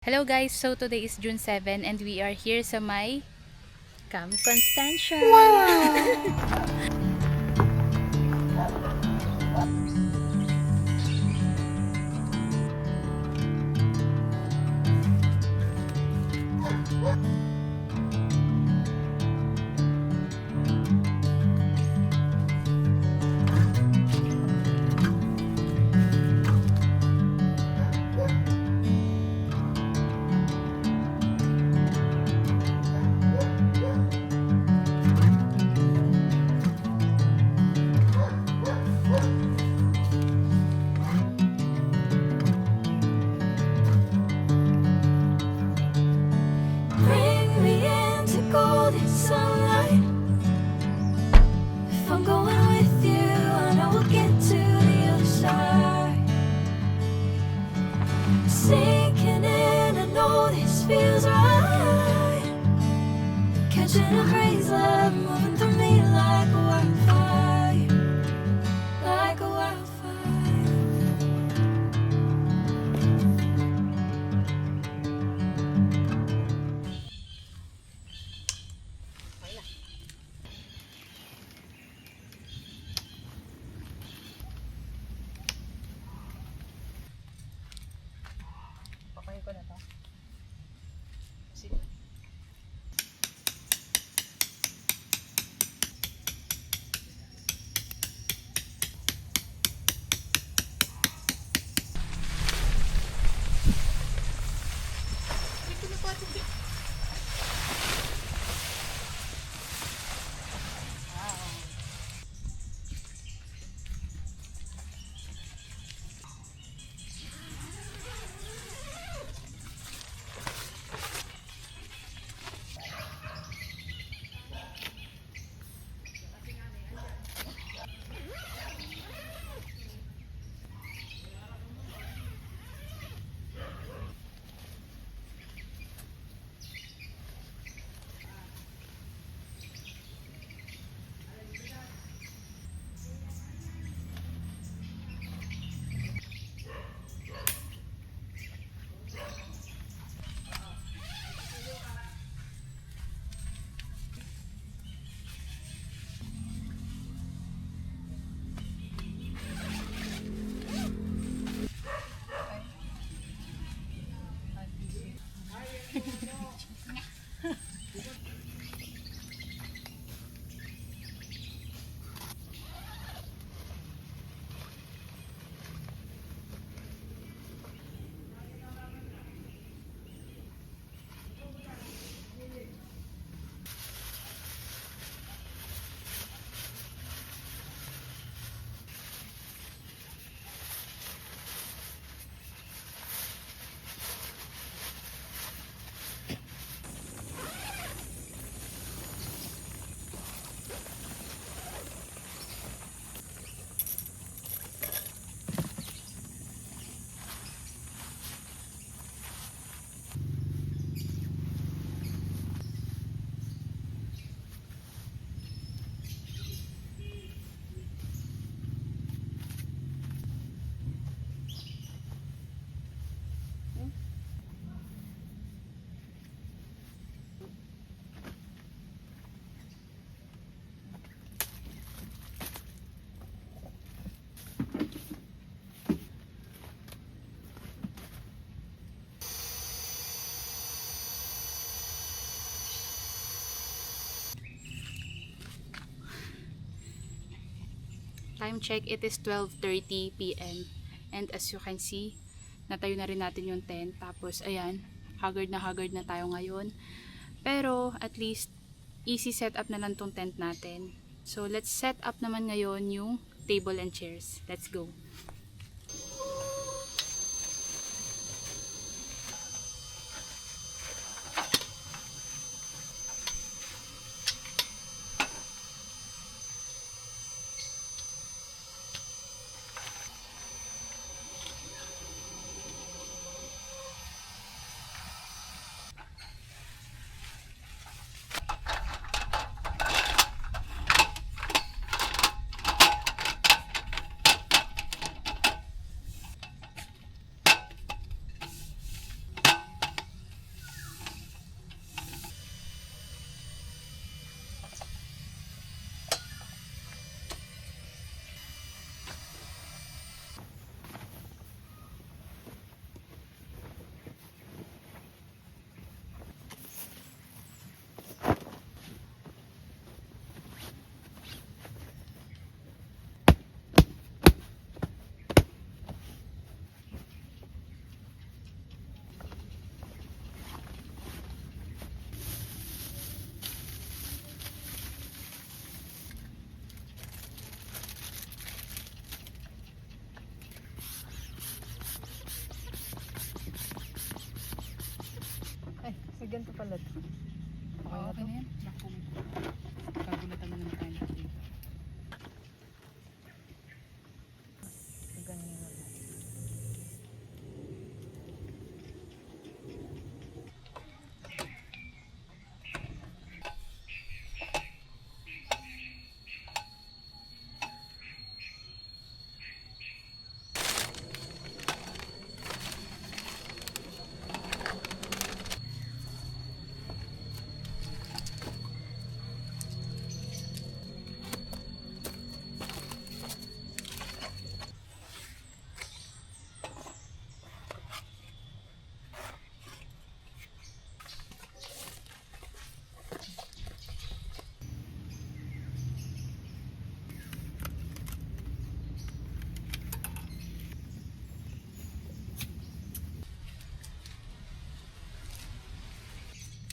Hello guys, so today is June 7 and we are here sa my Camp Constantia. Bring me into golden sunlight. If I'm going with you, I know we'll get to the other side. Sinking in, I know this feels right. Catching a breeze, love moving through me like a wildfire, like a wildfire. Pakain ko na to. Time check, it is 12:30 p.m. And as you can see, natayo na rin natin yung tent. Tapos, ayan, haggard na tayo ngayon. Pero, at least, easy setup na lang tong tent natin. So, let's set up naman ngayon yung table and chairs. Let's go. ganito pala to. Okay Oo, na okay to? na yan. Naku, kagulatan na naman tayo natin. Ganyan na.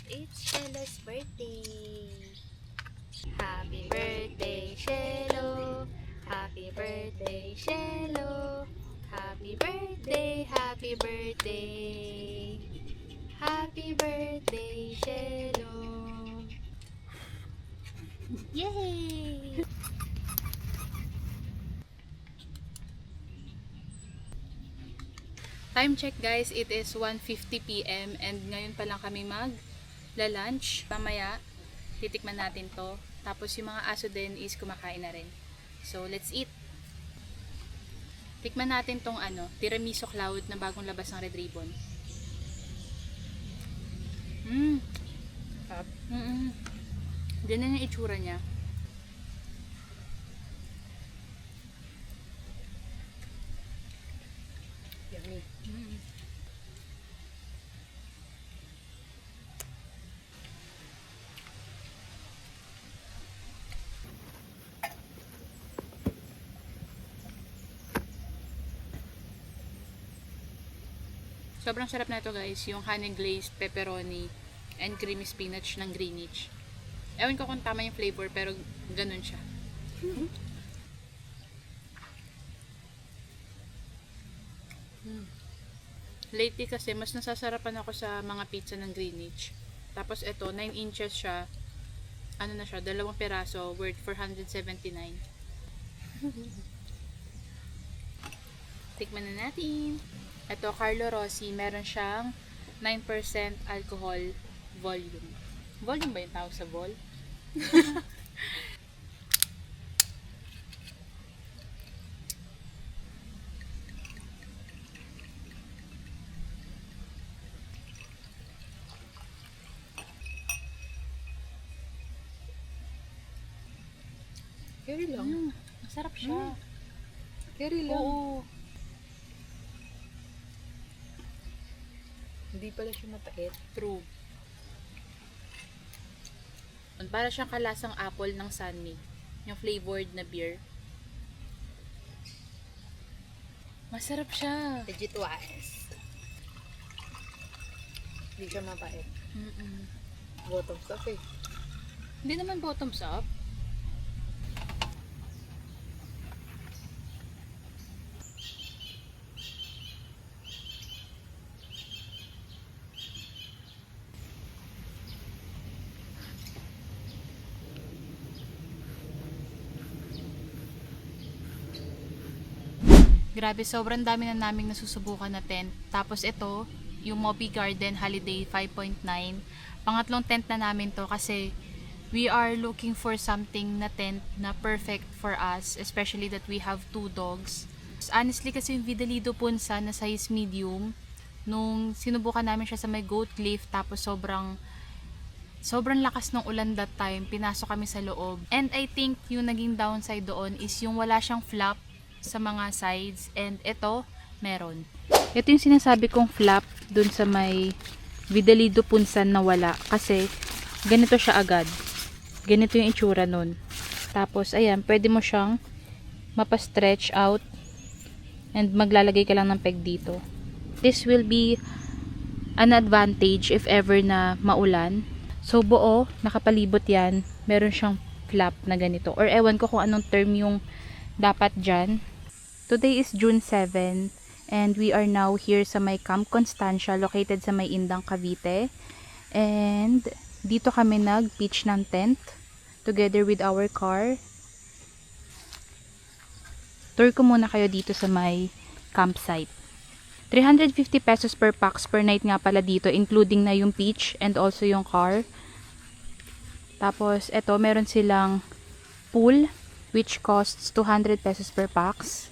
It's Shella's birthday. Happy birthday, Shello. Happy birthday, Shello. Happy birthday, happy birthday. Happy birthday, Shello. Yay! Time check guys, it is 1:50 p.m. and ngayon pa lang kami lunch. Mamaya, titikman natin to. Tapos yung mga aso din is kumakain na rin. So, let's eat. Tikman natin tong tiramisu cloud na bagong labas ng Red Ribbon. Sarap. Ganyan yung itsura niya. Yummy. Sobrang sarap na ito guys, yung honey glazed pepperoni and creamy spinach ng Greenwich. Ewan ko kung tama yung flavor pero ganun siya. Lately kasi mas nasasarapan ako sa mga pizza ng Greenwich. Tapos ito, 9 inches siya. Ano na siya, 2 peraso, worth 479. Tikman na natin. Ito, Carlo Rossi, meron siyang 9% alcohol volume. Volume ba yung tawag sa vol? Carry lang. Masarap siya. Carry lang. Oo. Hindi pala siya mapait. True. Para siyang kalasang apple ng Sunmig. Yung flavored na beer. Masarap siya. Legit wise. Hindi siya mapait. Bottom stuff eh. Hindi naman bottoms up. Grabe, sobrang dami na naming nasusubukan na tent. Tapos ito, yung Moby Garden Holiday 5.9. Pangatlong tent na namin to kasi we are looking for something na tent na perfect for us. Especially that we have 2 dogs. Honestly kasi yung Vidalido Punsa na size medium, nung sinubukan namin siya sa may Goat Cliff, tapos sobrang lakas ng ulan that time, pinasok kami sa loob. And I think yung naging downside doon is yung wala siyang flap sa mga sides, and ito meron. Ito yung sinasabi kong flap dun sa may Vidalido Punsan na wala, kasi ganito siya agad. Ganito yung itsura nun. Tapos ayan, pwede mo siyang mapa-stretch out and maglalagay ka lang ng peg dito. This will be an advantage if ever na maulan. So buo, nakapalibot yan, meron siyang flap na ganito, or ewan ko kung anong term yung dapat dyan. Today is June 7 and we are now here sa may Camp Constancia located sa may Indang, Cavite. And dito kami nag-pitch ng tent together with our car. Tour ko muna kayo dito sa may campsite. 350 pesos per pax per night nga pala dito, including na yung pitch and also yung car. Tapos, eto, meron silang pool, which costs 200 pesos per pax.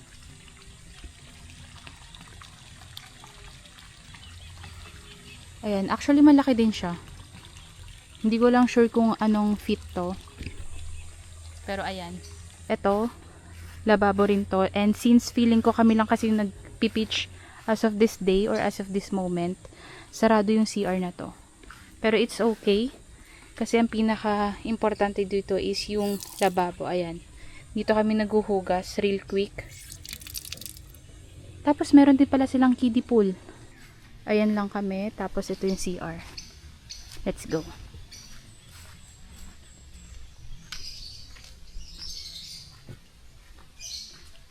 Ayan, actually malaki din siya. Hindi ko lang sure kung anong fit to. Pero ayan. Eto, lababo rin to. And since feeling ko kami lang kasi nagpipitch as of this day or as of this moment, sarado yung CR na to. Pero it's okay. Kasi ang pinaka-importante dito is yung lababo. Ayan. Dito kami naguhugas real quick. Tapos meron din pala silang kiddie pool. Ayan lang kami. Tapos ito yung CR. Let's go.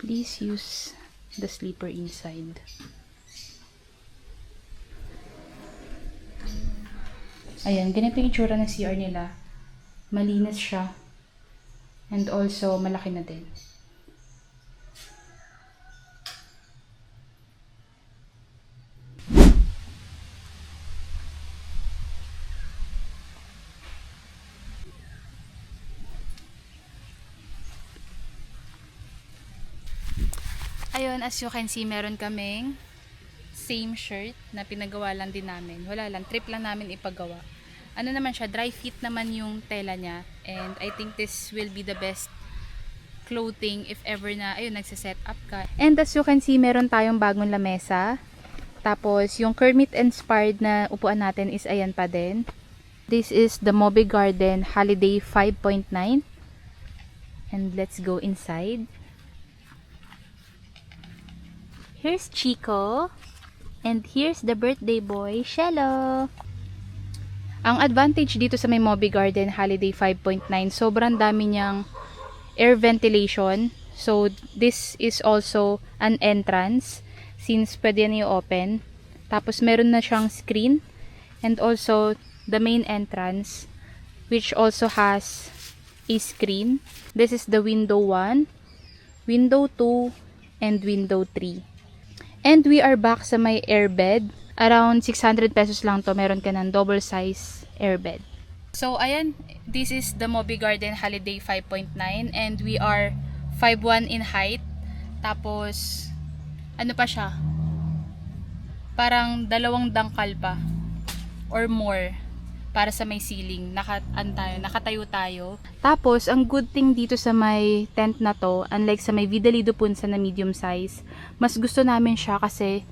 Please use the sleeper inside. Ayan, ganito yung itsura ng CR nila. Malinis siya. And also, malaki na din. Ayun, as you can see, meron kaming same shirt na pinagawa lang din namin. Wala lang, trip lang namin ipagawa. Ano naman siya, dry fit naman yung tela niya. And I think this will be the best clothing if ever na, ayun, nagsiset up ka. And as you can see, meron tayong bagong lamesa. Tapos, yung Kermit-inspired na upuan natin is ayan pa din. This is the Moby Garden Holiday 5.9. And let's go inside. Here's Chico. And here's the birthday boy, Shello. Ang advantage dito sa may Moby Garden Holiday 5.9, sobrang dami niyang air ventilation. So, this is also an entrance since pwede na i-open. Tapos, meron na siyang screen. And also, the main entrance, which also has a screen. This is the window 1, window 2, and window 3. And we are back sa may airbed. Around 600 pesos lang to. Meron ka ng double size airbed. So, ayan. This is the Moby Garden Holiday 5.9. And we are 5'1" in height. Tapos, ano pa siya? Parang 2 dangkal pa. Or more. Para sa may ceiling. Nakatayo tayo. Tapos, ang good thing dito sa may tent na to, unlike sa may Vida Lido Punsa na medium size, mas gusto namin siya kasi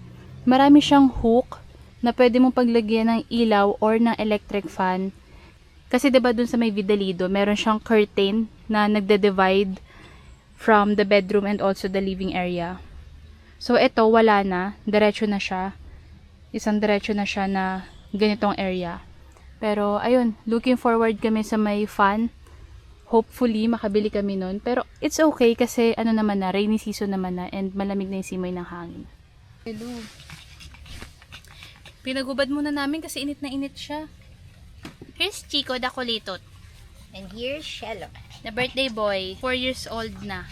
marami siyang hook na pwede mong paglagyan ng ilaw or ng electric fan. Kasi diba dun sa may Vida Lido, meron siyang curtain na nagde-divide from the bedroom and also the living area. So, ito, wala na. Diretso na siya. Isang diretso na siya na ganitong area. Pero, ayun, looking forward kami sa may fan. Hopefully, makabili kami nun. Pero, it's okay kasi, ano naman na, rainy season naman na, and malamig na yung simoy ng hangin. Hello. Pinagubad muna namin kasi init na init siya. Here's Chico the Kulitot. And here's Shello. The birthday boy. 4 years old na.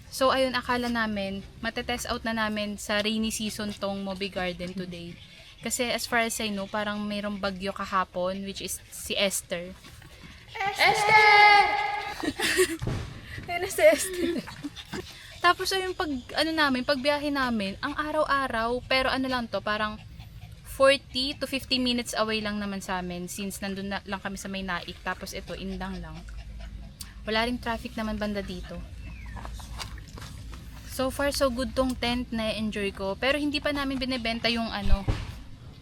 So, ayun, akala namin, matetest out na namin sa rainy season tong Moby Garden today. Kasi as far as I know, parang mayroong bagyo kahapon, which is si Esther. Esther! Ayun na si Esther. Tapos ayun, pagbiyahe namin, ang araw-araw, pero ano lang to, parang 40 to 50 minutes away lang naman sa amin, since nandun na lang kami sa may Naik. Tapos ito, Indang lang. Wala ring traffic naman banda dito. So far, so good tong tent na enjoy ko. Pero hindi pa namin binebenta yung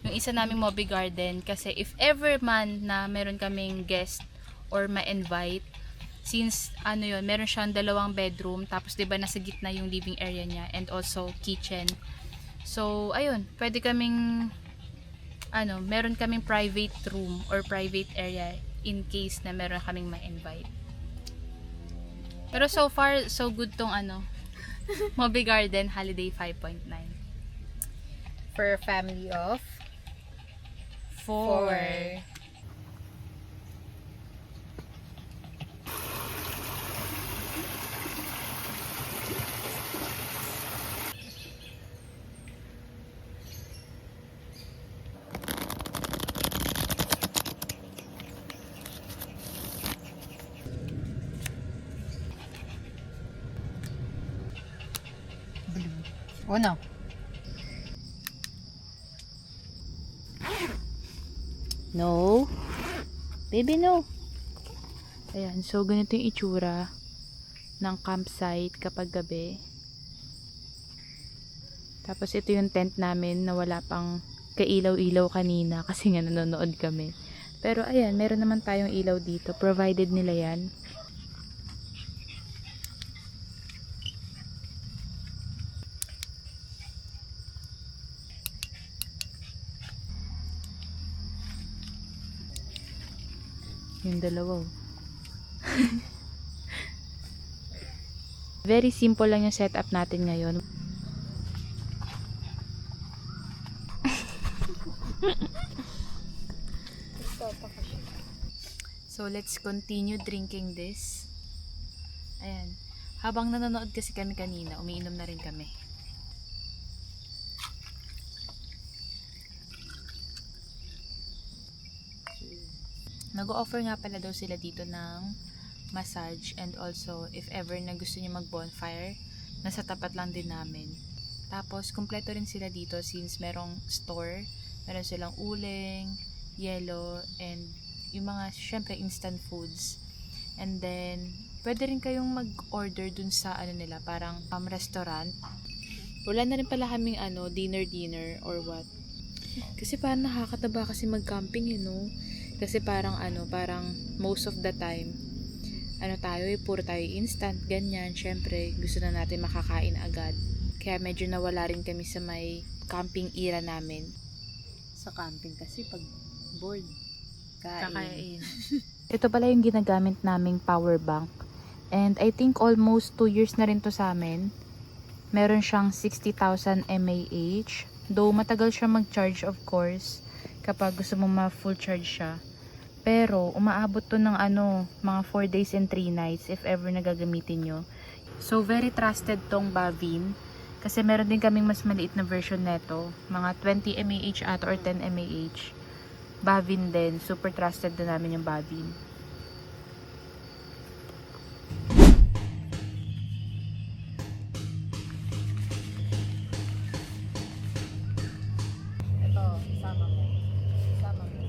yung isa naming Moby Garden. Kasi if ever man na meron kaming guest or ma-invite, since meron siyang 2 bedroom, tapos 'di ba nasa gitna yung living area niya and also kitchen. So, ayun, pwede kaming meron kaming private room or private area in case na meron kaming ma-invite. Pero so far, so good tong Moby Garden Holiday 5.9. For a family of 4. Uno. No. Baby, no. Ayan, so ganito yung itsura ng campsite kapag gabi. Tapos ito yung tent namin na wala pang kailaw-ilaw kanina kasi nga nanonood kami. Pero ayan, meron naman tayong ilaw dito. Provided nila yan. Yung dalawa. Very simple lang yung setup natin ngayon. So, let's continue drinking this. Ayan. Habang nanonood kasi kami kanina, umiinom na rin kami. Nag-offer nga pala daw sila dito ng massage and also if ever na gusto niyo mag-bonfire, nasa tapat lang din namin. Tapos, kumpleto rin sila dito since merong store, meron silang uling, yelo, and yung mga, syempre, instant foods. And then, pwede rin kayong mag-order dun sa, nila, parang restaurant. Wala na rin pala kaming, dinner or what. Kasi parang nakakataba kasi mag-camping, Kasi parang, parang most of the time, puro tayo instant, ganyan. Syempre, gusto na natin makakain agad. Kaya medyo nawala rin kami sa may camping era namin. Sa camping kasi pag bored, Kakain. Ito pala yung ginagamit naming power bank. And I think almost 2 years na rin to sa amin. Meron siyang 60,000 mAh. Though matagal siya mag-charge of course kapag gusto mo ma-full charge siya. Pero umaabot to ng mga 4 days and 3 nights if ever nagagamitin nyo. So very trusted tong Bavin. Kasi meron din kaming mas maliit na version neto. Mga 20 mAh ata or 10 mAh. Bavin din. Super trusted na namin yung Bavin. ito, isama mo. Isama mo.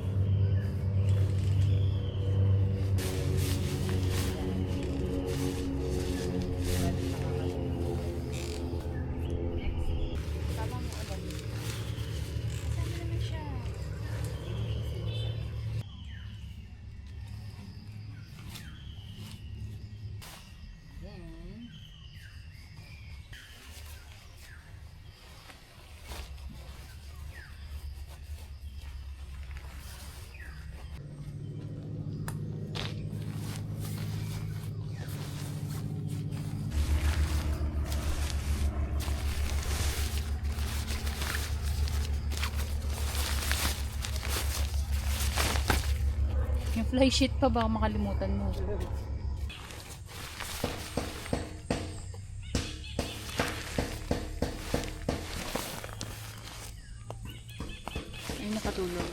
Isama mo agad. Isama naman siya. Then, Yung fly sheet pa baka makalimutan mo. Ay, nakatulog.